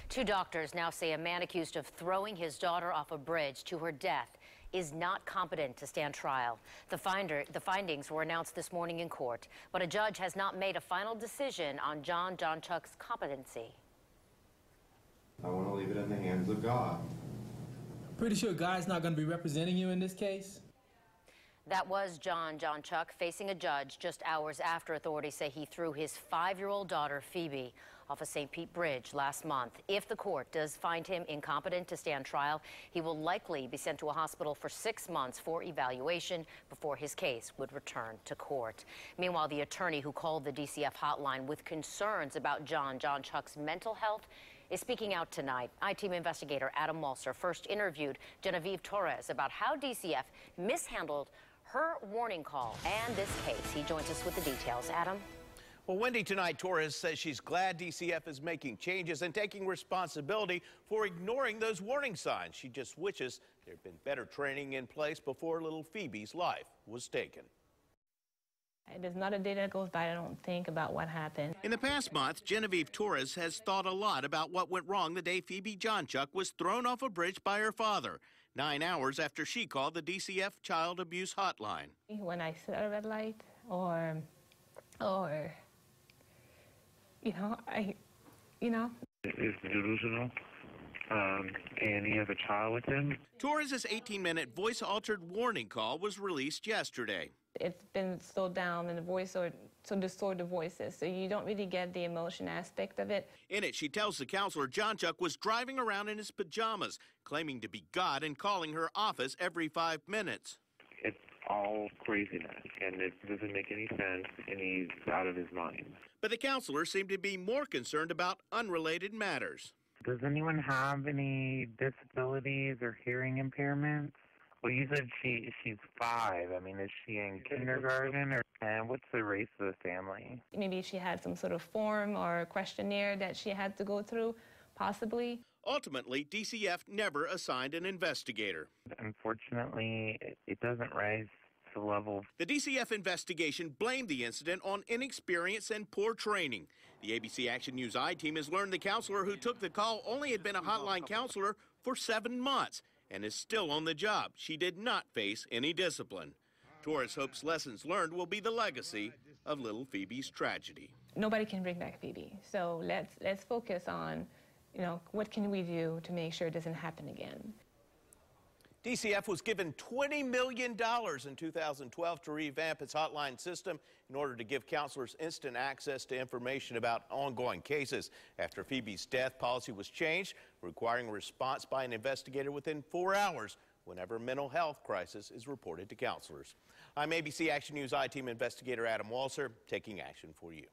Two doctors now say a man accused of throwing his daughter off a bridge to her death is not competent to stand trial. The findings were announced this morning in court, but a judge has not made a final decision on John Jonchuck's competency. I want to leave it in the hands of God. Pretty sure God's not going to be representing you in this case? That was John Jonchuck facing a judge just hours after authorities say he threw his 5-year-old daughter, Phoebe, off a St. Pete bridge last month. If the court does find him incompetent to stand trial, he will likely be sent to a hospital for 6 months for evaluation before his case would return to court. Meanwhile, the attorney who called the DCF hotline with concerns about John Jonchuck's mental health is speaking out tonight. I-Team Investigator Adam Walser first interviewed Genevieve Torres about how DCF mishandled her warning call and this case. He joins us with the details. Adam? Well, Wendy, tonight Torres says she's glad DCF is making changes and taking responsibility for ignoring those warning signs. She just wishes there had been better training in place before little Phoebe's life was taken. There's not a day that goes by I don't think about what happened. In the past month, Genevieve Torres has thought a lot about what went wrong the day Phobe Jonchuck was thrown off a bridge by her father, 9 hours after she called the DCF Child Abuse Hotline. When I sit at a red light or Is delusional, and he has a child with him. Torres' 18-minute voice-altered warning call was released yesterday. It's been slowed down and the voice or so distorted voices, so you don't really get the emotion aspect of it. In it, she tells the counselor Jonchuck was driving around in his pajamas, claiming to be God and calling her office every 5 minutes. It's all craziness, and it doesn't make any sense, and he's out of his mind. But the counselor seemed to be more concerned about unrelated matters. Does anyone have any disabilities or hearing impairments? Well, you said she's 5. I mean, is she in kindergarten? And what's the race of the family? Maybe she had some sort of form or questionnaire that she had to go through, possibly. Ultimately, DCF never assigned an investigator. Unfortunately, it doesn't rise to the level. The DCF investigation blamed the incident on inexperience and poor training. The ABC Action News I-Team has learned the counselor who took the call only had been a hotline counselor for 7 months and is still on the job. She did not face any discipline. Torres hopes lessons learned will be the legacy of little Phoebe's tragedy. Nobody can bring back Phoebe, so let's focus on, what can we do to make sure it doesn't happen again. DCF was given $20 million in 2012 to revamp its hotline system in order to give counselors instant access to information about ongoing cases. After Phoebe's death, policy was changed, requiring a response by an investigator within 4 hours whenever mental health crisis is reported to counselors. I'm ABC Action News I-Team Investigator Adam Walser, taking action for you.